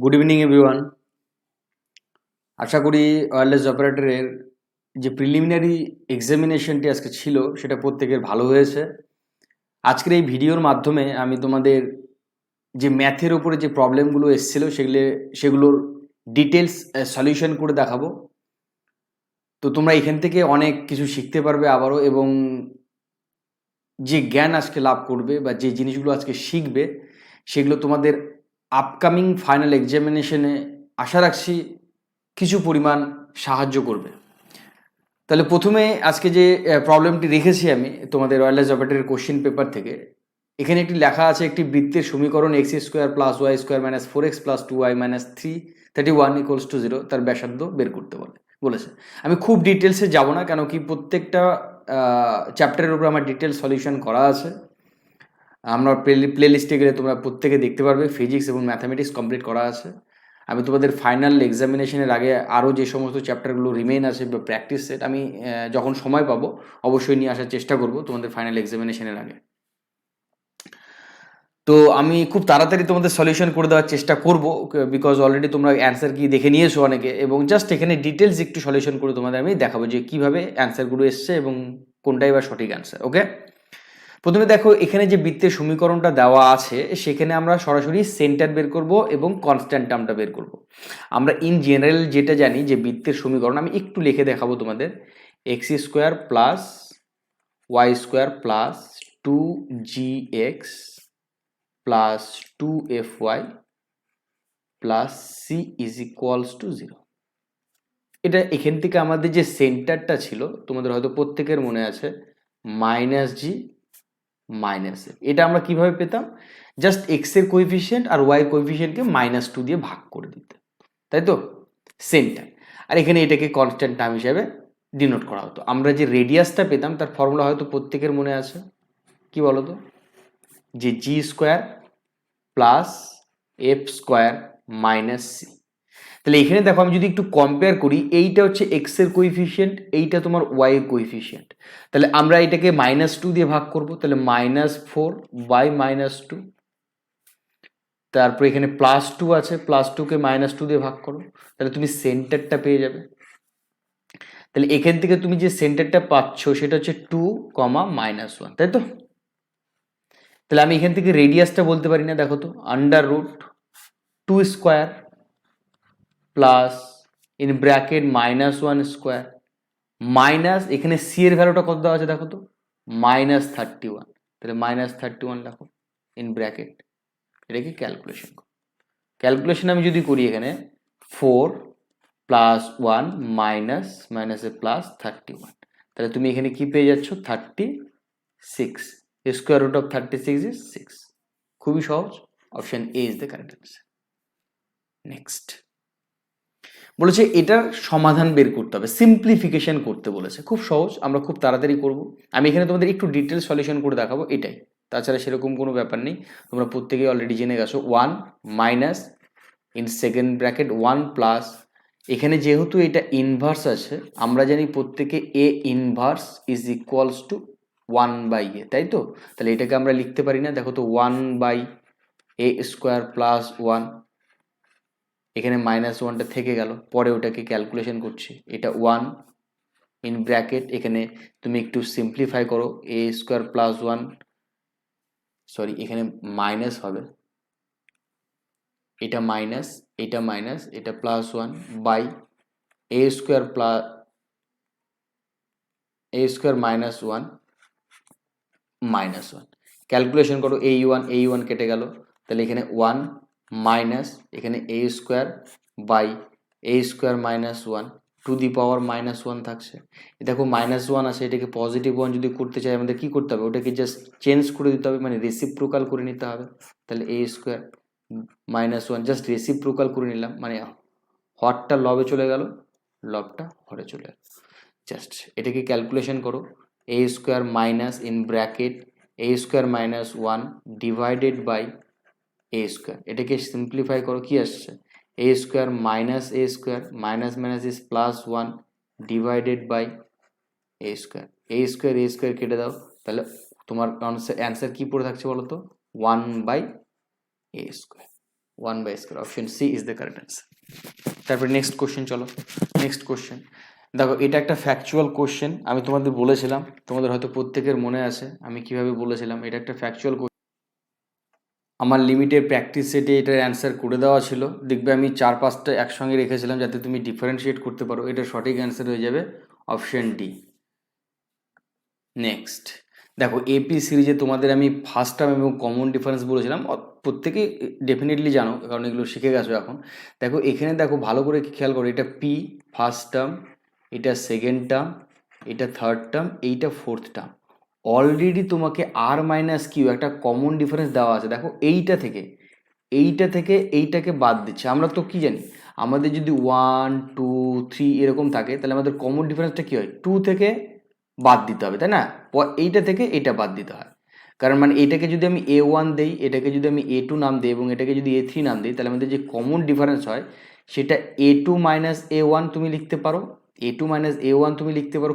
Good evening everyone. আশা করি wireless অপারেটরের যে প্রিলিমিনারি এক্সামিনেশনটি আজকে ছিল সেটা প্রত্যেকের ভালো হয়েছে। আজকের এই ভিডিওর মাধ্যমে আমি তোমাদের যে ম্যাথের উপরে যে প্রবলেমগুলো এসেছিল সেগুলোর ডিটেলস সলিউশন করে দেখাবো। তো তোমরা এখান থেকে অনেক কিছু শিখতে পারবে আবারও, এবং যে জ্ঞান আজকে লাভ করবে বা যে জিনিসগুলো আজকে শিখবে সেগুলো তোমাদের আপকামিং ফাইনাল এক্সামিনেশনে আশা রাখছি কিছু পরিমাণ সাহায্য করবে। তাহলে প্রথমে আজকে যে প্রবলেমটি রেখেছি আমি তোমাদের ওয়্যারলেস অপারেটরের কোশ্চেন পেপার থেকে, এখানে একটি লেখা আছে একটি বৃত্তের সমীকরণ X square plus Y square minus 4x plus 2y minus 331 equals to 0 তার ব্যাসার্ধ বের করতে বলেছে। আমি খুব ডিটেলসে যাব না, কেন কি প্রত্যেকটা চ্যাপ্টারের উপর আমার ডিটেল সলিউশন করা আছে। আমরা প্লে লিস্টে গেলে তোমরা প্রত্যেকে দেখতে পারবে ফিজিক্স এবং ম্যাথামেটিক্স কমপ্লিট করা আছে। আমি তোমাদের ফাইনাল এক্সামিনেশনের আগে আরও যে সমস্ত চ্যাপ্টারগুলো রিমেইন আছে বা প্র্যাকটিস সেট আমি যখন সময় পাবো অবশ্যই নিয়ে আসার চেষ্টা করব তোমাদের ফাইনাল এক্সামিনেশনের আগে। তো আমি খুব তাড়াতাড়ি তোমাদের সলিউশন করে দেওয়ার চেষ্টা করব, বিকজ অলরেডি তোমরা অ্যান্সার কি দেখে নিয়েছো অনেকে, এবং জাস্ট এখানে ডিটেলস একটু সলিউশন করে তোমাদের আমি দেখাবো যে কীভাবে অ্যান্সারগুলো এসছে এবং কোনটাই বা সঠিক অ্যান্সার। ওকে, প্রথমে দেখো এখানে যে বৃত্তের সমীকরণটা দেওয়া আছে সেখানে আমরা সরাসরি সেন্টার বের করব এবং কনস্ট্যান্ট টার্মটা বের করব। আমরা ইন জেনারেল যেটা জানি যে বৃত্তের সমীকরণ আমি একটু লিখে দেখাবো তোমাদের, X square plus Y square plus 2gx plus 2fy plus C is equals to 0। এটা এখান থেকে আমাদের যে সেন্টারটা ছিল তোমাদের হয়তো প্রত্যেকের মনে আছে মাইনাস জি মাইনাস এ। এটা আমরা কিভাবে পেতাম? জাস্ট এক্স এর কোএফিসিয়েন্ট আর ওয়াই এর কোএফিসিয়েন্টকে -2 দিয়ে ভাগ করে দিতে, তাই তো? সেন্টার। আর এখানে এটাকে কনস্ট্যান্ট টার্ম হিসেবে ডিনোট করা হতো। আমরা যে রেডিয়াসটা পেতাম তার ফর্মুলা হয়তো প্রত্যেকের মনে আছে, কি বলতো? যে g square plus f square minus C. তাহলে এখানে দেখো আমি যদি একটু কম্পেয়ার করি, এইটা হচ্ছে এক্স এর কোএফিসিয়েন্ট, এইটা তোমার ওয়াই এর কোএফিসিয়েন্ট। তাহলে আমরা এটাকে -2 দিয়ে ভাগ করব, তাহলে -4 বাই -2। তারপর এখানে +2 আছে, +2 কে -2 দিয়ে ভাগ করো, তাহলে তুমি সেন্টারটা পেয়ে যাবে। তাহলে এখান থেকে তুমি যে সেন্টারটা পাচ্ছ সেটা হচ্ছে 2, -1, তাই তো? তাহলে আমি এখান থেকে রেডিয়াসটা বলতে পারি না, দেখো তো, √2 square plus in bracket -1 square minus এখানে সি এর ভ্যালুটা কত দেওয়া আছে দেখো তো, -31। তাহলে -31 লেখো ইন ব্র্যাকেট, এটাকে ক্যালকুলেশন করো। ক্যালকুলেশন আমি যদি করি এখানে 4 প্লাস 1 মাইনাস মাইনাসে প্লাস 31, তাহলে তুমি এখানে কি পেয়ে যাচ্ছ 36। Square root of 36 is 6। খুবই সহজ, option A is the correct answer. Next বলেছে এটার সমাধান বের করতে হবে, সিম্পলিফিকেশন করতে বলেছে। খুব সহজ, আমরা খুব তাড়াতাড়ি করব। আমি এখানে তোমাদের একটু ডিটেল সলিউশন করে দেখাবো, এটাই, তাছাড়া সেরকম কোনো ব্যাপার নেই। তোমরা প্রত্যেকেই অলরেডি জেনে গেছো 1 minus in second bracket 1 plus, এখানে যেহেতু এটা ইনভার্স আছে আমরা জানি প্রত্যেকে a inverse is equals to 1/a, তাই তো? তাহলে এটাকে আমরা লিখতে পারি না, দেখো তো 1/a স্কোয়ার প্লাস 1, এখানে -1টা থেকে গেল, পরে ওটাকে ক্যালকুলেশন করছি, এটা 1 ইন ব্র্যাকেট, এখানে তুমি একটু সিম্পলিফাই করো, এ স্কোয়ার প্লাস 1, সরি এখানে মাইনাস হবে, এটা মাইনাস, এটা মাইনাস, এটা +1 by A square plus A square -1 -1, calculation করো, এই ওয়ান কেটে গেল, তাহলে এখানে 1 মাইনাস এখানে a square by A square -1 to the power -1 থাকছে। দেখো -1 আছে, এটাকে +1 যদি করতে চাই আমাদের কি করতে হবে, ওটাকে জাস্ট চেঞ্জ করে দিতে হবে, মানে রেসিপ্রোকাল করে নিতে হবে। তাহলে এ স্কোয়ার -1 জাস্ট রেসিপ্রোকাল করে নিলাম, মানে হরটা লবে চলে গেল, লবটা হরে চলে গেল। জাস্ট এটাকে ক্যালকুলেশন করো, এ square minus in bracket a square -1 divided by A square, এটাকে সিম্পলিফাই করো, কি আসছে, a square minus a square minus minus is +1 divided by A square, a square কেটে দাও, তাহলে তোমার অ্যান্সার কি পড়ে থাকছে বলো তো, 1/a স্কোয়ার। 1/স্কয়ার, option C is the correct answer. তারপরে নেক্সট কোশ্চেন, চলো নেক্সট কোশ্চেন। দেখো এটা একটা ফ্যাকচুয়াল কোশ্চেন, আমি তোমাদের বলেছিলাম, তোমাদের হয়তো প্রত্যেকের মনে আছে আমি কিভাবে বলেছিলাম। এটা একটা ফ্যাকচুয়াল কোশ্চেন, আমার লিমিটেড প্র্যাকটিস সেটে এটার অ্যান্সার করে দেওয়া ছিল। দেখবে আমি 4-5টা একসঙ্গে রেখেছিলাম যাতে তুমি ডিফারেন্সিয়েট করতে পারো। এটা সঠিক অ্যান্সার হয়ে যাবে অপশন ডি। নেক্সট দেখো এপি সিরিজে তোমাদের আমি ফার্স্ট টার্ম এবং কমন ডিফারেন্স বলেছিলাম, প্রত্যেকে ডেফিনেটলি জানো কারণ এগুলো শিখে গেছো এখন। দেখো এখানে দেখো ভালো করে খেয়াল করো, এটা পি ফার্স্ট টার্ম, এটা সেকেন্ড টার্ম, এটা থার্ড টার্ম, এইটা ফোর্থ টার্ম। অলরেডি তোমাকে আর মাইনাস কিউ একটা কমন ডিফারেন্স দেওয়া আছে। দেখো এইটা থেকে এইটাকে বাদ দিচ্ছে। আমরা তো কি জানি, আমাদের যদি 1 2 3 এরকম থাকে তাহলে আমাদের কমন ডিফারেন্সটা কি হয়, 2 থেকে বাদ দিতে হবে, তাই না? এইটা থেকে এটা বাদ দিতে হয়। কারণ মানে এটাকে যদি আমি A1 দেই, এটাকে যদি আমি A2 নাম দিই এবং এটাকে যদি A3 নাম দিই, তাহলে আমাদের যে কমন ডিফারেন্স হয় সেটা A2 মাইনাস A1 তুমি লিখতে পারো, A2 মাইনাস A1 তুমি লিখতে পারো,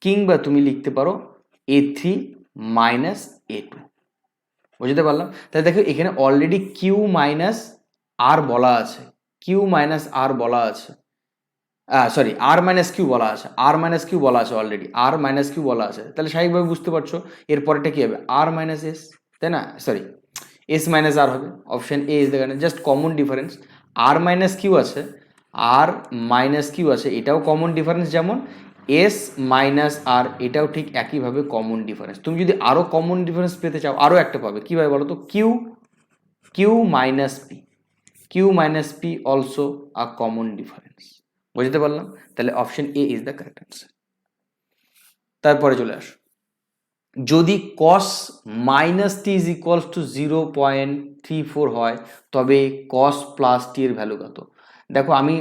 কিংবা তুমি লিখতে পারো A3 মাইনাস A2। বুঝতে পারলাম? তাহলে দেখো এখানে অলরেডি কিউ মাইনাস আর বলা আছে, সরি আর মাইনাস কিউ বলা আছে অলরেডি, আর মাইনাস কিউ বলা আছে। তাহলে স্বাভাবিকভাবে বুঝতে পারছো এর পরেটা কি হবে, আর মাইনাস এস, তাই না? সরি, এস মাইনাস আর হবে। Option A is the correct, just common difference. R minus Q আছে, এটাও কমন ডিফারেন্স, যেমন এস মাইনাস আর এটাও ঠিক একইভাবে কমন ডিফারেন্স। তুমি যদি আরও কমন ডিফারেন্স পেতে চাও আরও একটা পাবে, কীভাবে বলো তো, Q minus P also a common difference. বুঝতে পারলাম? তাহলে option A is the correct answer. তারপরে চলে আসো, যদি cos minus T is equals to 0.34 হয় তবে cos প্লাস টি এর ভ্যালু কত? দেখো আমি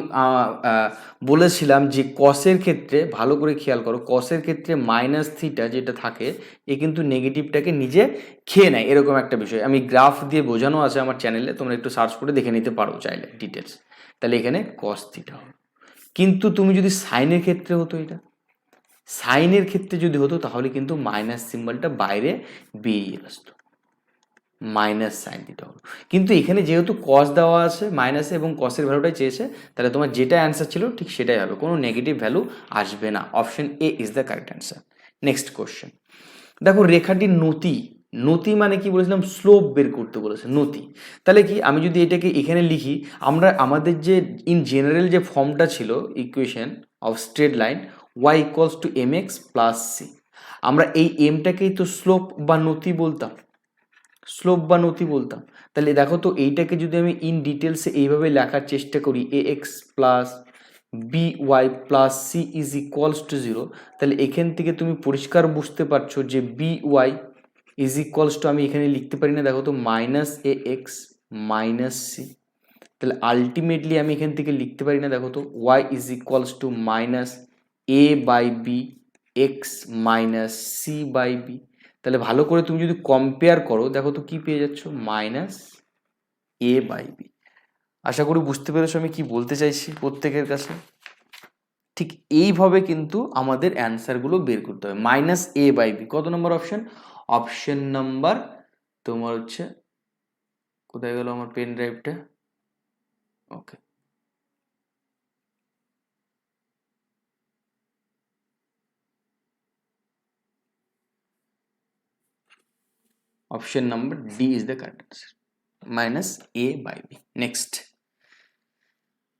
বলেছিলাম যে কসের ক্ষেত্রে ভালো করে খেয়াল করো, কসের ক্ষেত্রে মাইনাস থিটা যেটা থাকে এ কিন্তু নেগেটিভটাকে নিজে খেয়ে নেয়, এরকম একটা বিষয় আমি গ্রাফ দিয়ে বোঝানো আছে আমার চ্যানেলে, তোমরা একটু সার্চ করে দেখে নিতে পারো চাইলে ডিটেলস। তাহলে এখানে cos থিটা হবে। কিন্তু তুমি যদি সাইনের ক্ষেত্রে হতো, এটা সাইনের ক্ষেত্রে যদি হতো তাহলে কিন্তু মাইনাস সিম্বলটা বাইরে বেরিয়ে আসতো, মাইনাস সাইন থিটা হলো। কিন্তু এখানে যেহেতু কস দেওয়া আছে মাইনাসে এবং কসের ভ্যালুটাই চেয়েছে, তাহলে তোমার যেটা অ্যান্সার ছিল ঠিক সেটাই হবে, কোনো নেগেটিভ ভ্যালু আসবে না। Option A is the correct answer. Next question, দেখো রেখাটির নতি মানে কি বলেছিলাম, স্লোপ বের করতে বলেছে, নতি। তাহলে কি আমি যদি এটাকে এখানে লিখি, আমরা আমাদের যে ইন জেনারেল যে ফর্মটা ছিল equation of straight line y equals to mx plus C, আমরা এই এমটাকেই তো স্লোপ বা নতি বলতাম। তাহলে দেখো তো এইটাকে যদি আমি ইন ডিটেলসে এইভাবে লেখার চেষ্টা করি, ax plus by plus C is equals to 0, তাহলে এখান থেকে তুমি পরিষ্কার বুঝতে পারছো যে by ইজ ইকুয়ালস টু আমি এখানে লিখতে পারি না, দেখো তো মাইনাস ax মাইনাস সি। তাহলে আলটিমেটলি আমি এখান থেকে লিখতে পারি না, দেখো তো y is equals to minus a by B X minus C by B. তাহলে ভালো করে তুমি যদি কম্পেয়ার করো দেখো তো কি পেয়ে যাচ্ছ, মাইনাস এ বাই বি। আশা করি বুঝতে পেরেছো আমি কি বলতে চাইছি প্রত্যেকের কাছে। ঠিক এইভাবে কিন্তু আমাদের অ্যান্সারগুলো বের করতে হবে, মাইনাস এ বাই বি। কত নম্বর অপশন? অপশন নাম্বার তোমার হচ্ছে, কোথায় গেল আমার পেন ড্রাইভটা, okay, option number D is the correct answer, minus a by b. Next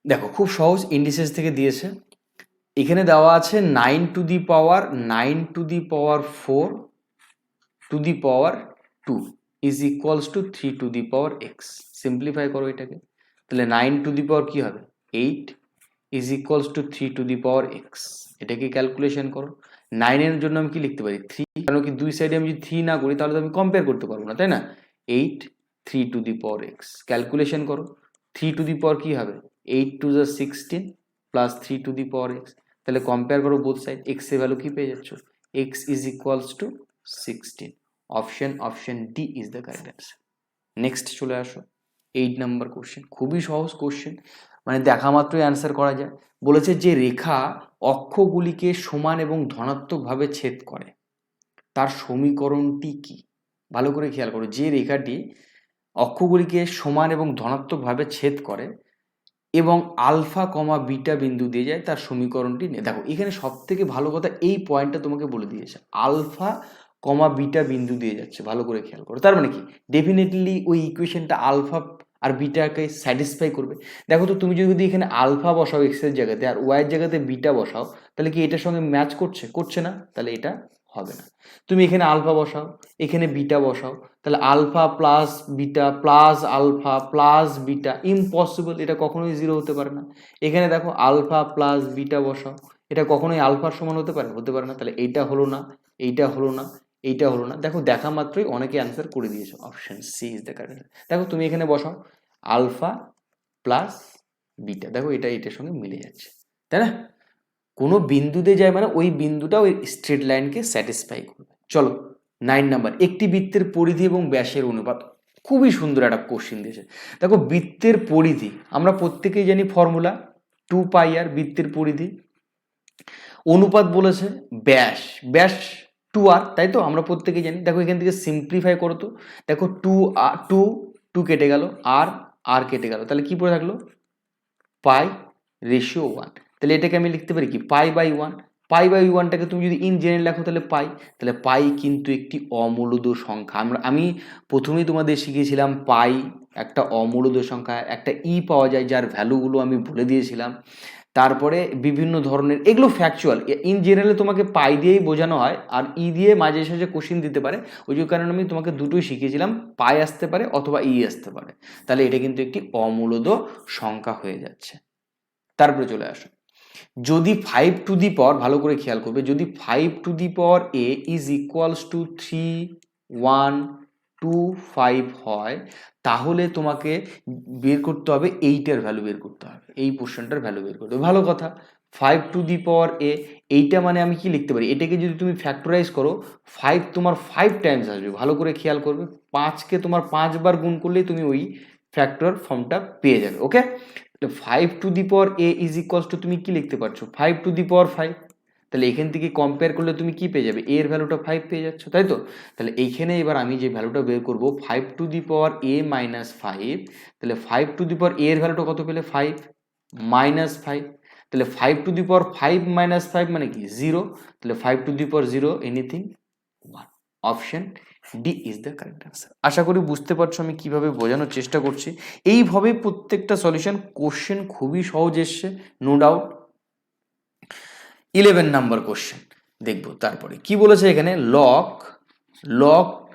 দেখো খুব সহজ, ইন্ডিসেস থেকে দিয়েছে, এখানে দেওয়া আছে 9 two the power 4 two the power 2 is equals to 3 two the power x. Simplify করো এটাকে, তাহলে 9 টু দি পাওয়ার কি হবে, 8 is equals to 3 two the power x. এটাকে ক্যালকুলেশন করো। 9 এর জন্য আমি কি লিখতে পারি, 3, কারণ কি দুই সাইডে আমি যদি 3 না করি তাহলে তো আমি কম্পেয়ার করতে পারবো না, তাই না? 8 3 two the power x, calculation করো। 3 টু দি পাওয়ার কি হবে, 8 to the 16 plus 3 two the power x. তাহলে কম্পেয়ার করো বোথ সাইড, এক্স এর ভ্যালু কি পেয়ে যাচ্ছ, x is equals two 16। Option D is the correct answer. Next চলে আসো 8 নাম্বার কোশ্চেন, খুবই সহজ কোশ্চেন, মানে দেখা মাত্রই অ্যান্সার করা যায়। বলেছে যে রেখা অক্ষগুলিকে সমান এবং ধনাত্মকভাবে ছেদ করে তার সমীকরণটি কি? ভালো করে খেয়াল করো, যে রেখাটি অক্ষগুলিকে সমান এবং ধনাত্মকভাবে ছেদ করে এবং আলফা কমা বিটা বিন্দু দিয়ে যায়, তার সমীকরণটি নিয়ে। দেখো এখানে সব থেকে ভালো কথা এই পয়েন্টটা তোমাকে বলে দিয়েছে, আলফা কমা বিটা বিন্দু দিয়ে যাচ্ছে, ভালো করে খেয়াল করো। তার মানে কি, ডেফিনেটলি ওই ইকুয়েশনটা আলফা আর বিটাকে স্যাটিসফাই করবে। দেখো তো তুমি যদি এখানে আলফা বসাও এক্স এর জায়গাতে আর ওয়াই এর জায়গাতে বিটা বসাও, তাহলে কি এটার সঙ্গে ম্যাচ করছে? করছে না, তাহলে এটা হবে না। তুমি এখানে আলফা বসাও, এখানে বিটা বসাও, তাহলে alpha plus beta plus alpha plus beta, impossible, এটা কখনোই জিরো হতে পারে না। এখানে দেখো আলফা প্লাস বিটা বসাও, এটা কখনোই আলফার সমান হতে পারে? হতে পারে না। তাহলে এইটা হলো না, এইটা হলো না, এইটা হলো না। দেখো দেখা মাত্রই অনেকে অ্যান্সার করে দিয়েছো, option C is the correct. দেখো তুমি এখানে বসাও আলফা প্লাস বিটা, দেখো এটা এটার সঙ্গে মিলে যাচ্ছে, তাই না? কোনো বিন্দুতে যায় মানে ওই বিন্দুটা ওই স্ট্রেট লাইনকে স্যাটিসফাই করবে। চলো 9 নাম্বার, একটি বৃত্তের পরিধি এবং ব্যাসের অনুপাত। খুবই সুন্দর একটা কোশ্চেন দিয়েছে। দেখো বৃত্তের পরিধি আমরা প্রত্যেকেই জানি, ফর্মুলা 2πr বৃত্তের পরিধি। অনুপাত বলেছে ব্যাস, ব্যাস 2r, তাই তো আমরা প্রত্যেকেই জানি। দেখো এখান থেকে সিম্পলিফাই করো তো, দেখো 2 কেটে গেল, আর আর কেটে গেল, তাহলে কি পড়ে থাকলো? π/1। তাহলে এটাকে আমি লিখতে পারি কি, π/1। π/1টাকে তুমি যদি ইন জেনারেল লেখো তাহলে তাহলে পাই কিন্তু একটি অমূলদ সংখ্যা। আমি প্রথমেই তোমাদের শিখিয়েছিলাম পাই একটা অমূলদ সংখ্যা, একটা পাওয়া যায় যার ভ্যালুগুলো আমি বলে দিয়েছিলাম। তারপরে বিভিন্ন ধরনের, এগুলো ফ্যাকচুয়াল, ইন জেনারেলে তোমাকে পাই দিয়েই বোঝানো হয়, আর দিয়ে মাঝে সাঝে কোশ্চিন দিতে পারে, ওই যে কারণে আমি তোমাকে দুটোই শিখিয়েছিলাম, পাই আসতে পারে অথবা আসতে পারে। তাহলে এটা কিন্তু একটি অমূলদ সংখ্যা হয়ে যাচ্ছে। তারপরে চলে আসো, যদি 5 টু দি পাওয়ার, ভালো করে খেয়াল করবে, যদি 5 to the power a is equals to 3 1 2 5 হয়, তাহলে তোমাকে বের করতে হবে এইটার ভ্যালু বের করতে হবে, এই পোর্শনটার ভ্যালু বের করতে হবে। ভালো কথা, 5 টু দি পাওয়ার a, এইটা মানে আমি কি লিখতে পারি, এটাকে যদি তুমি ফ্যাক্টরাইজ করো 5 তোমার 5 টাইমস আসবে। ভালো করে খেয়াল করবে, 5কে তোমার 5 বার গুণ করলেই তুমি ওই ফ্যাক্টর ফর্মটা পেয়ে যাবে। ওকে, 5 to the power a is equals two, তুমি কি লিখতে পারছো 5 টু দি পাওয়ার 5। তাহলে এখান থেকে কম্পেয়ার করলে তুমি কি পেয়ে যাবে, a এর ভ্যালুটা 5 পেয়ে যাচ্ছ, তাই তো? তাহলে এইখানে এবার আমি যে ভ্যালুটা বের করব 5 to the power a minus 5, তাহলে 5 টু দি পাওয়ার a এর ভ্যালুটা কত পেলে, 5 মাইনাস 5। তাহলে 5 টু দি পাওয়ার 5 মাইনাস 5 মানে কি 0, তাহলে 5 to the power 0 anything 1। Option D is the correct answer. আশা করি বুঝতে পারছো আমি কিভাবে বোঝানোর চেষ্টা করছি। এইভাবে প্রত্যেকটা সলিউশন, কোশ্চেন খুবই সহজ এসছে, নো ডাউট। 11 নাম্বার কোশ্চেন দেখবো। তারপরে কি বলেছে এখানে, লগ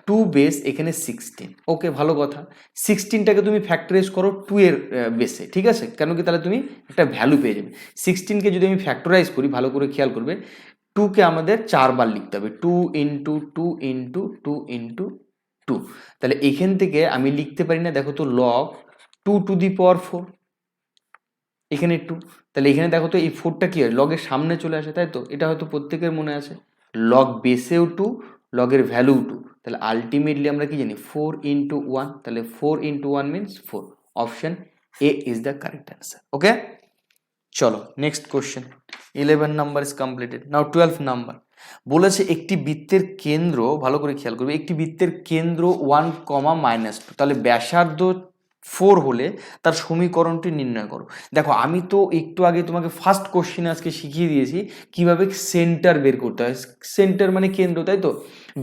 2 বেস এখানে 16। ওকে, ভালো কথা, 16টাকে তুমি ফ্যাক্টরাইজ করো 2 এর বেসে, ঠিক আছে? কেন কি, তাহলে তুমি একটা ভ্যালু পেয়ে যাবে। 16কে যদি আমি ফ্যাক্টরাইজ করি, ভালো করে খেয়াল করবে, 2কে আমাদের 4 বার লিখতে হবে, 2 ইন্টু 2 ইন্টু 2 ইন্টু 2। তাহলে এখান থেকে আমি লিখতে পারি না, দেখো তো, লগ 2 টু দি পাওয়ার 4, এখানে 2, তাহলে এখানে দেখো তো এই 4টা কি হয়, লগের সামনে চলে আসে, তাই তো? এটা হয়তো প্রত্যেকের মনে আছে, লগ বেসেও 2, লগের ভ্যালু 2, তাহলে আলটিমেটলি আমরা কি জানি 4 ইন্টু 1, তাহলে 4 into 1 means 4। Option A is the correct answer. Okay, চলো next question. 11 number is completed. Now 12 number বলেছে একটি বৃত্তের কেন্দ্র, ভালো করে খেয়াল করবে, একটি বৃত্তের কেন্দ্র 1, -2, তাহলে ব্যাসার্ধ 4 হলে তার সমীকরণটি নির্ণয় করো। দেখো আমি তো একটু আগে তোমাকে ফার্স্ট কোশ্চেনে আজকে শিখিয়ে দিয়েছি কিভাবে সেন্টার বের করতে হয়। সেন্টার মানে কেন্দ্র, তাই তো?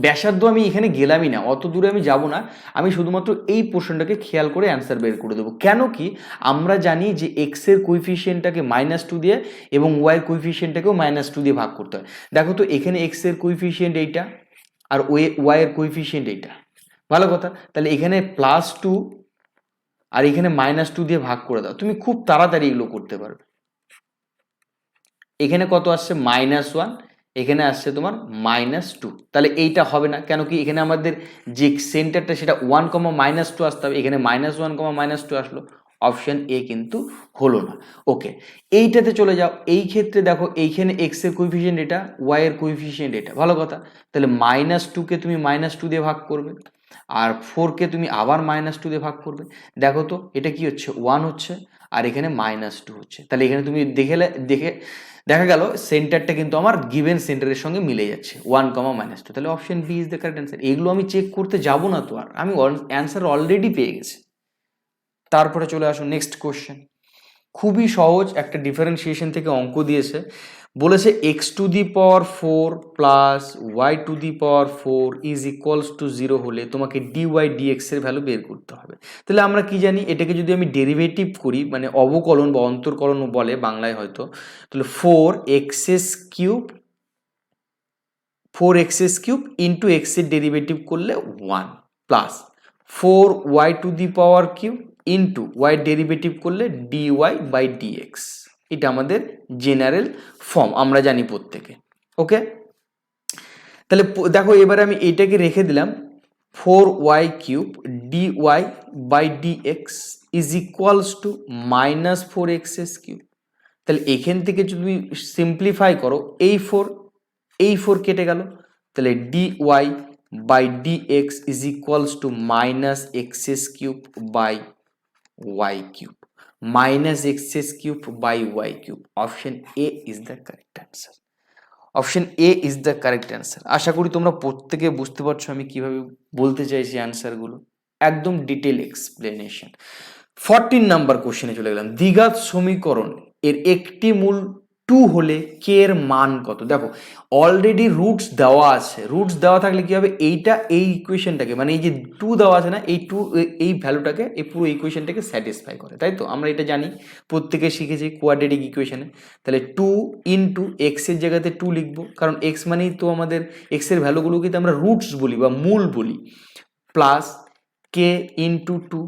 ব্যাসার্ধ আমি এখানে গেলামই না, অত দূরে আমি যাব না, আমি শুধুমাত্র এই পোর্শনটাকে খেয়াল করে অ্যান্সার বের করে দেবো। কেন কি, আমরা জানি যে এক্স এর কোইফিশিয়েন্টটাকে -2 দিয়ে এবং ওয়াই এর কোইফিশিয়েন্টটাকেও -2 দিয়ে ভাগ করতে হয়। দেখো তো এখানে এক্স এর কোইফিশিয়েন্ট এইটা আর ওয়াই এর কোইফিশিয়েন্ট এইটা, ভালো কথা। তাহলে এখানে +2 আর এখানে -2 দিয়ে ভাগ করে দাও, তুমি খুব তাড়াতাড়ি এগুলো করতে পারবে। এখানে কত আসছে, -1, এখানে আসছে তোমার -2, তাহলে এইটা হবে না। কেন কি, এখানে আমাদের যে সেন্টারটা সেটা 1, -2 আসতে হবে, এখানে -1, -2 আসলো, অপশন এ কিন্তু হলো না। ওকে, এইটাতে চলে যাও। এই ক্ষেত্রে দেখো এইখানে এক্স এর কোইফিশিয়েন্ট এটা, ওয়াই এর কোইফিশিয়েন্ট এটা, ভালো কথা। তাহলে -2কে তুমি -2 দিয়ে ভাগ করবে, আর 4কে তুমি আবার -2 দিয়ে ভাগ করবে। দেখো তো এটা কি হচ্ছে, 1 হচ্ছে, আর এখানে -2 হচ্ছে। তাহলে এখানে তুমি দেখা গেল সেন্টারটা কিন্তু আমার গিভেন সেন্টারের সঙ্গে মিলে যাচ্ছে 1, -2, তাহলে option B is the correct answer. এগুলো আমি চেক করতে যাব না তো, আর আমি অ্যান্সার অলরেডি পেয়ে গেছি। তারপরে চলে আসুন নেক্সট কোশ্চেন। খুবই সহজ একটা ডিফারেন্সিয়েশন থেকে অঙ্ক দিয়েছে, বলেছে x⁴ plus y⁴ is equals to 0 হলে তোমাকে dy dx এর ভ্যালু বের করতে হবে। তাহলে আমরা কি জানি, এটাকে যদি আমি ডেরিভেটিভ করি, মানে অবকলন বা অন্তর্কলন বলে বাংলায় হয়তো, তাহলে 4x³ ইন্টু এক্স এর ডেরিভেটিভ করলে 1 plus 4y⁴ into Y derivative করলে dy বাই dx। এটা আমাদের জেনারেল ফর্ম, আমরা জানি প্রত্যেকে। ওকে, তাহলে দেখো এবারে আমি এইটাকে রেখে দিলাম 4y³ dy by dx is equals to -4x³। তাহলে এখান থেকে যদি সিম্পলিফাই করো, এই 4 কেটে গেল, তাহলে dy by dx is equals to -x³ by y³ -x³ by y³। Option A is the correct answer. Option A is the correct answer. আশা করি তোমরা প্রত্যেকে বুঝতে পারছো আমি কিভাবে বলতে চাইছি অ্যান্সারগুলো, একদম ডিটেল এক্সপ্লেনেশন। 14 নাম্বার কোশ্চেনে চলে গেলাম। দ্বিঘাত সমীকরণ এর একটি মূল 2 হলে কে এর মান কত? দেখো অলরেডি রুটস দেওয়া আছে, রুটস দেওয়া থাকলে কি হবে, এইটা এই ইকুয়েশনটাকে, মানে এই যে 2 দেওয়া আছে না, এই 2 এই ভ্যালুটাকে, এই পুরো ইকুয়েশনটাকে স্যাটিসফাই করে, তাই তো? আমরা এটা জানি, প্রত্যেকে শিখেছি কোয়াড্রেটিক ইকুয়েশনে। তাহলে 2 ইন্টু এক্স এর জায়গাতে 2 লিখবো, কারণ এক্স মানেই তো আমাদের, এক্স এর ভ্যালুগুলোকে তো আমরা রুটস বলি বা মূল বলি, plus K into 2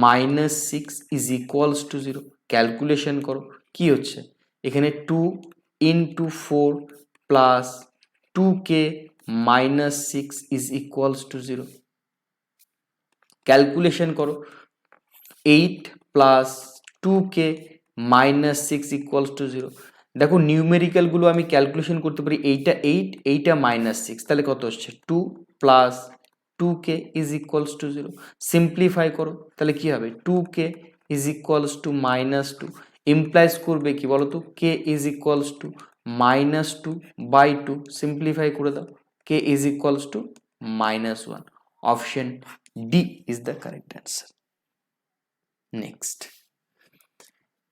-6 is equals to 0। Calculation করো কি হচ্ছে, এখানে 2 into 4 plus 2k -6 is equals to 0। Calculation করো 8 প্লাস 2k -6 ইকুয়ালস টু 0। দেখো নিউমেরিক্যালগুলো আমি ক্যালকুলেশন করতে পারি, এইটা 8, এইটা -6, তাহলে কত হচ্ছে 2 plus 2k is equals to 0। Simplify করো, তাহলে কি হবে 2k is equals to -2, implies করবে কি বলো তো, k is equals to -2 by 2, simplify করে দাও, k is equals to -1। Option D is the correct answer. Next,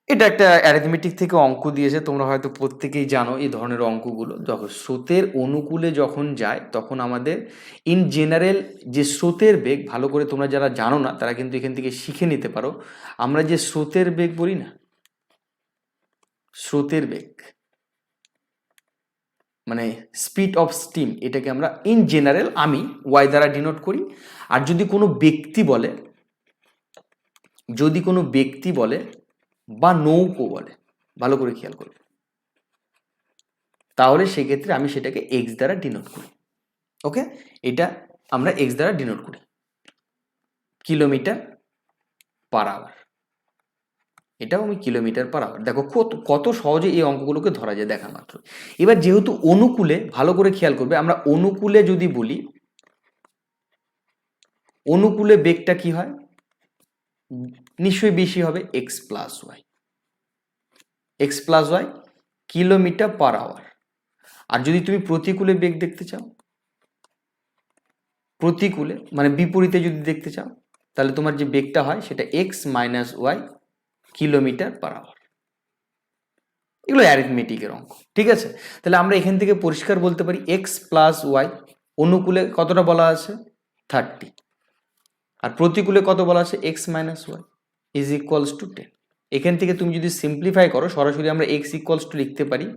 এটা একটা অ্যারিথমেটিক থেকে অঙ্ক দিয়েছে, তোমরা হয়তো প্রত্যেকেই জানো এই ধরনের অঙ্কগুলো। যখন স্রোতের অনুকূলে যখন যায় তখন আমাদের ইন জেনারেল যে স্রোতের বেগ, ভালো করে তোমরা যারা জানো না তারা কিন্তু এখান থেকে শিখে নিতে পারো। আমরা যে স্রোতের বেগ বলি না, স্রোতের বেগ মানে স্পিড অফ স্টিম, এটাকে আমরা ইন জেনারেল আমি ওয়াই দ্বারা ডিনোট করি। আর যদি কোনো ব্যক্তি বলে বা নৌকো বলে, ভালো করে খেয়াল করবে, তাহলে সেক্ষেত্রে আমি সেটাকে এক্স দ্বারা ডিনোট করি। ওকে, এটা আমরা এক্স দ্বারা ডিনোট করি, কিলোমিটার পার আওয়ার, এটাও আমি কিলোমিটার পার আওয়ার। দেখো কত সহজে এই অঙ্কগুলোকে ধরা যায় দেখা মাত্র। এবার যেহেতু অনুকূলে, ভালো করে খেয়াল করবে, আমরা অনুকূলে যদি বলি, অনুকূলে বেগটা কি হয়, নিশ্চয়ই বেশি হবে, x plus y kilometre per hour. আর যদি তুমি প্রতিকূলে বেগ দেখতে চাও, প্রতিকূলে মানে বিপরীতে যদি দেখতে চাও, তাহলে তোমার যে বেগটা হয় সেটা X minus Y kilometre per hour. এগুলো অ্যারিথমেটিকের অঙ্ক, ঠিক আছে? তাহলে আমরা এখান থেকে পরিষ্কার বলতে পারি এক্স প্লাস ওয়াই অনুকূলে কতটা বলা আছে 30, আর প্রতিকূলে কত বলা আছে X minus Y is equals to 10। এখান থেকে তুমি যদি সিম্পলিফাই করো, সরাসরি আমরা এক্স ইকুয়ালস টু লিখতে পারি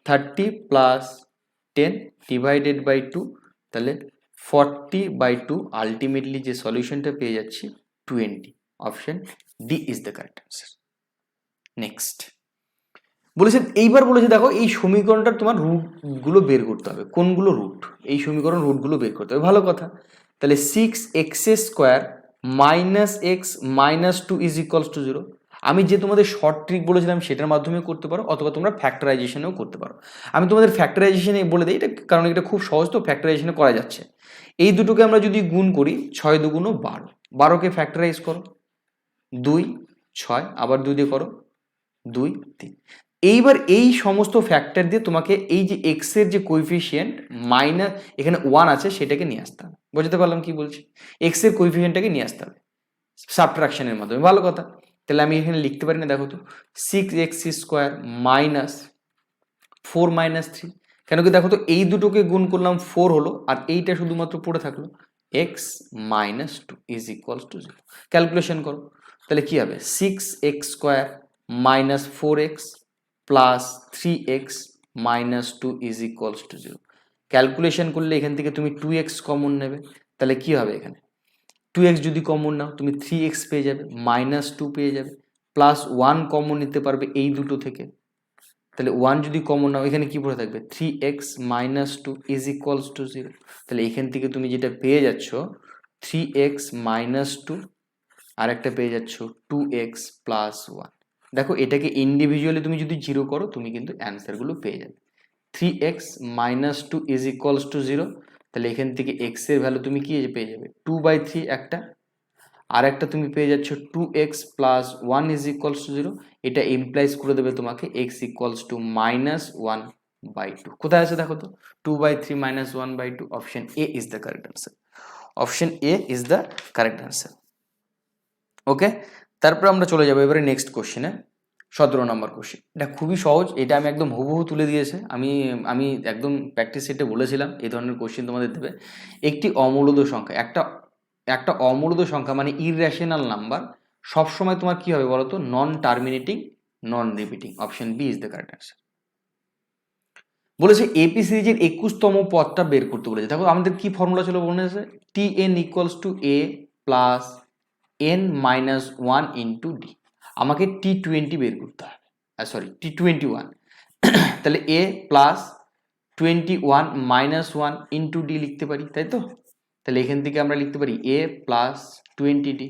30 প্লাস 10 ডিভাইডেড বাই 2, তাহলে 40/2। আলটিমেটলি যে সলিউশনটা পেয়ে যাচ্ছি 20। Option D is the correct answer. Next বলেছে, এইবার বলেছে দেখো এই সমীকরণটার তোমার রুটগুলো বের করতে হবে। কোনগুলো রুট? এই সমীকরণ রুটগুলো বের করতে হবে, ভালো কথা। তাহলে 6x² - x - 2 is equals to 0। আমি যে তোমাদের শর্ট ট্রিক বলেছিলাম সেটার মাধ্যমে করতে পারো, অথবা তোমরা ফ্যাক্টরাইজেশনেও করতে পারো। আমি তোমাদের ফ্যাক্টরাইজেশনে বলে দিই এটা, কারণ এটা খুব সহজ তো, ফ্যাক্টরাইজেশনে করা যাচ্ছে। এই দুটোকে আমরা যদি গুণ করি, 6 দুগুণ 12, 12কে ফ্যাক্টরাইজ করো 2 6, আবার 2 দিয়ে করো 2 3। এইবার এই সমস্ত ফ্যাক্টর দিয়ে তোমাকে এই যে এক্স এর যে কোইফিশিয়েন্ট মাইনাস এখানে 1 আছে সেটাকে নিয়ে আসতে হবে। বুঝতে পারলাম কি বলছি? এক্স এর কোইফিশিয়েন্টটাকে নিয়ে আসতে হবে সাবট্রাকশনের মাধ্যমে। ভালো কথা। তাহলে আমি এখানে লিখতে পারি না, দেখো তো 6x² মাইনাস 4 মাইনাস 3। কেন কি দেখো তো এই দুটোকে গুণ করলাম 4 হলো, আর এইটা শুধুমাত্র পড়ে থাকলো x minus 2 is equals to 0। Calculation করো, তাহলে কি হবে 6x² minus 4x plus 3x minus 2 is equals to 0। Calculation করলে এখান থেকে তুমি 2x কমন নেবে, তাহলে কি হবে এখানে 2x যদি কমন নাও তুমি 3x পেয়ে যাবে, মাইনাস 2 পেয়ে যাবে, প্লাস 1 কমন নিতে পারবে এই দুটো থেকে, তাহলে 1 যদি কমন নাও এখানে কি পড়ে থাকবে 3x minus 2 is equals to 0। তাহলে এখান থেকে তুমি যেটা পেয়ে যাচ্ছ 3x মাইনাস 2, আর একটা পেয়ে যাচ্ছ 2x প্লাস 1। দেখো এটাকে ইন্ডিভিজুয়ালি তুমি যদি 0 করো তুমি কিন্তু অ্যান্সারগুলো পেয়ে যাবে। 3x minus 2 is equals to 0, তাহলে এখান থেকে x এর ভ্যালু তুমি কি পেয়ে যাবে 2/3 একটা, আর একটা তুমি পেয়ে যাচ্ছ 2x plus 1 is equals to 0। এটা ইমপ্লাইজ করে দেবে তোমাকে x ইকুয়ালস টু মাইনাস 1/2। কোথায় আছে দেখো তো 2/3 minus 1/2। Option A is the correct answer. Option A is the correct answer. Okay, তারপর আমরা চলে যাবো এবারে নেক্সট কোশ্চেনে। 17 নম্বর কোশ্চেন। এটা খুবই সহজ, এটা আমি একদম হুবহু তুলে দিয়েছে। আমি একদম প্র্যাকটিস সেটে বলেছিলাম এই ধরনের কোশ্চেন তোমাদের দেবে। একটি অমূলদ সংখ্যা, একটা অমূলদ সংখ্যা মানে ইররেশনাল নাম্বার সবসময় তোমার কি হবে বলো তো non terminating non repeating. Option B is the correct answer. বলেছে এপি সিরিজের 21তম পদটা বের করতে বলেছে। দেখো আমাদের কি ফর্মুলা ছিল মনে আছে, tn equals to a plus n minus 1 into D. আমাকে T20 বের করতে হবে, সরি T21। তাহলে a plus 21 minus 1 into D লিখতে পারি, তাই তো? তাহলে এখান থেকে আমরা লিখতে পারি a প্লাস 20d,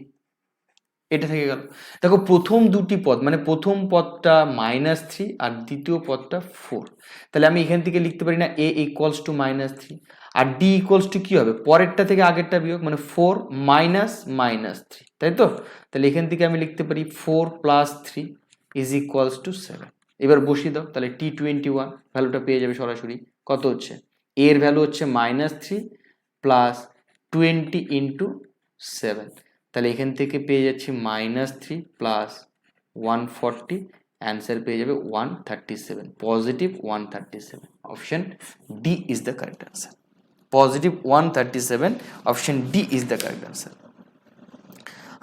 এটা থেকে গেল। দেখো প্রথম দুটি পদ মানে প্রথম পদটা -3 আর দ্বিতীয় পদটা 4, তাহলে আমি এখান থেকে লিখতে পারি না a ইকুয়ালস টু -3 আর d ইকুয়ালস টু কি হবে পরেরটা থেকে আগেরটা বিয়োগ মানে 4 মাইনাস -3, তাই তো? তাহলে এখান থেকে আমি লিখতে পারি 4 প্লাস 3 ইজ ইকুয়ালস টু 7। এবার বসিয়ে দাও, তাহলে T21 ভ্যালুটা পেয়ে যাবে সরাসরি। কত হচ্ছে a এর ভ্যালু হচ্ছে -3 প্লাস 20 ইন্টু 7, তাহলে এখান থেকে পেয়ে যাচ্ছি -3 প্লাস 140, অ্যান্সার পেয়ে যাবে 137, positive 137। Option D is the correct answer. Positive 137, option D is the correct answer.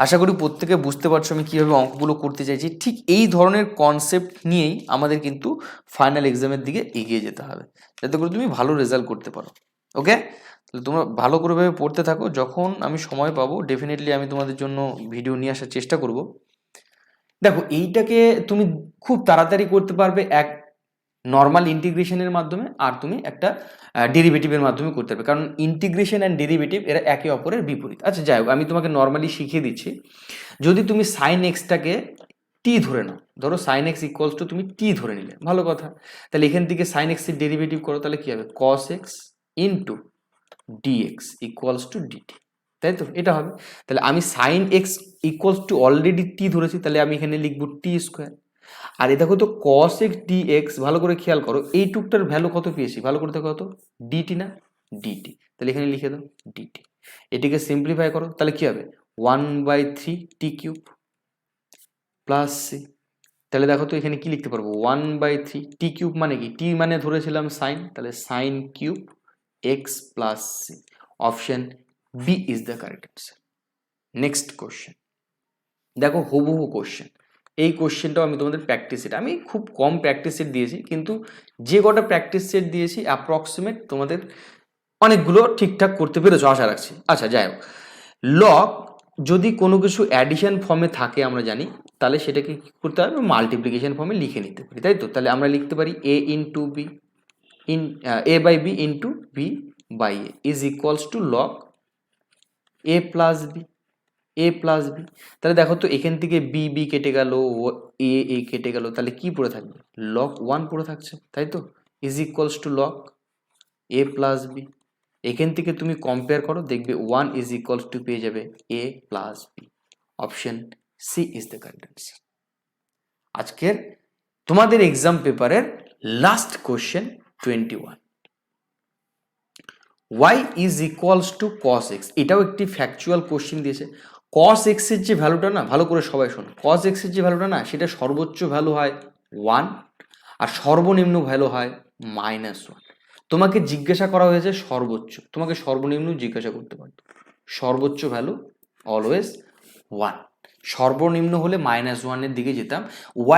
আশা করি প্রত্যেকে বুঝতে পারছো আমি কীভাবে অঙ্কগুলো করতে চাইছি। ঠিক এই ধরনের কনসেপ্ট নিয়েই আমাদের কিন্তু ফাইনাল এক্সামের দিকে এগিয়ে যেতে হবে, যাতে করে তুমি ভালো রেজাল্ট করতে পারো। ওকে, তাহলে তোমরা ভালো করে ভাবে পড়তে থাকো। যখন আমি সময় পাবো ডেফিনেটলি আমি তোমাদের জন্য ভিডিও নিয়ে আসার চেষ্টা করব। দেখো এইটাকে তুমি খুব তাড়াতাড়ি করতে পারবে এক নর্মাল ইন্টিগ্রেশনের মাধ্যমে, আর তুমি একটা ডেরিভেটিভের মাধ্যমে করতে পারবে, কারণ ইন্টিগ্রেশন অ্যান্ড ডেরিভেটিভ এরা একে অপরের বিপরীত। আচ্ছা যাই হোক, আমি তোমাকে নর্মালি শিখিয়ে দিচ্ছি। যদি তুমি সাইন এক্সটাকে টি ধরে নাও, ধরো সাইন এক্স ইকুয়ালস টু তুমি টি ধরে নিলে, ভালো কথা। তাহলে এখান থেকে সাইন এক্সের ডেরিভেটিভ করো, তাহলে কি হবে cos x into dx equals to dt, তাই তো? এটা হবে। তাহলে আমি sine x equals to already t ধরেছি, তাহলে আমি এখানে লিখবো টি স্কোয়ার। আর এ দেখো তো কস এক্স ডিএক্স, ভালো করে খেয়াল করো এই টুকটার ভ্যালু কত পেয়েছি, ভালো করে দেখো কত ডিটি না ডিটি, তাহলে এখানে লিখে দাও ডিটি। এটিকে সিম্পলিফাই করো, তাহলে কি হবে 1/3 টি কিউব প্লাস সি। তাহলে দেখো তো এখানে কি লিখতে পারবো 1/3 টি কিউব মানে কি, টি মানে ধরেছিলাম সাইন, তাহলে sine cube X plus C. Option B is the correct answer. Next question দেখো, হুবহু কোশ্চেন। এই কোশ্চেনটাও আমি তোমাদের প্র্যাকটিস সেট, আমি খুব কম প্র্যাকটিস সেট দিয়েছি, কিন্তু যে কটা প্র্যাকটিস সেট দিয়েছি অ্যাপ্রক্সিমেট তোমাদের অনেকগুলো ঠিকঠাক করতে পেরেছো আশা রাখছি। আচ্ছা যাই হোক, লগ যদি কোনো কিছু অ্যাডিশন ফর্মে থাকে আমরা জানি, তাহলে সেটাকে কি করতে হবে মাল্টিপ্লিকেশন ফর্মে লিখে নিতে পারি, তাই তো? তাহলে আমরা লিখতে পারি a into b a by b into b by a is equals to log A plus b, a plus b. তাহলে দেখো তো এখান থেকে বি বি কেটে গেল, এ কেটে গেল, তাহলে কি পড়ে থাকবে লগ 1 পড়ে থাকছে, তাই তো? Is equals to log A plus B. এখান থেকে তুমি কম্পেয়ার করো, দেখবে 1 ইজ ইকুয়ালস টু পেয়ে যাবে a plus b. Option C is the correct answer. আজকের তোমাদের এক্সাম পেপারের last question 21, y is equals to cos x। এটাও একটি ফ্যাকচুয়াল কোশ্চেন দিয়েছে। cos x এর যে ভ্যালুটা না, ভালো করে সবাই শোনো, cos x এর যে ভ্যালুটা না, সেটা সর্বোচ্চ ভ্যালু হয় 1 আর সর্বনিম্ন ভ্যালু হয় -1। তোমাকে জিজ্ঞাসা করা হয়েছে সর্বোচ্চ, তোমাকে সর্বনিম্ন জিজ্ঞাসা করতে পারতো। সর্বোচ্চ ভ্যালু অলওয়েজ 1, সর্বনিম্ন হলে -1 এর দিকে যেতাম।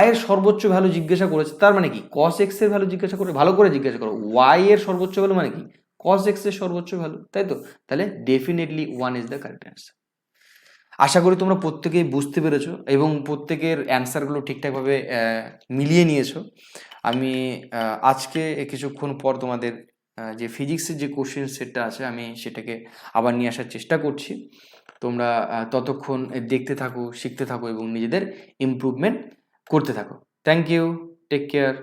y এর সর্বোচ্চ ভ্যালু জিজ্ঞাসা করেছে, তার মানে কি cos x এর ভ্যালু জিজ্ঞাসা করে, ভালো করে জিজ্ঞাসা করো y এর সর্বোচ্চ ভ্যালু মানে কি cos x এর সর্বোচ্চ ভ্যালু, তাই তো? তাহলে definitely 1 is the correct answer. আশা করি তোমরা প্রত্যেকেই বুঝতে পেরেছো এবং প্রত্যেকের অ্যান্সারগুলো ঠিকঠাকভাবে মিলিয়ে নিয়েছো। আমি আজকে কিছুক্ষণ পর তোমাদের যে ফিজিক্সের যে কোশ্চেন সেটটা আছে, আমি সেটাকে আবার নিয়ে আসার চেষ্টা করছি। তোমরা ততক্ষণ দেখতে থাকো, শিখতে থাকো এবং নিজেদের ইমপ্রুভমেন্ট করতে থাকো। Thank you, take care.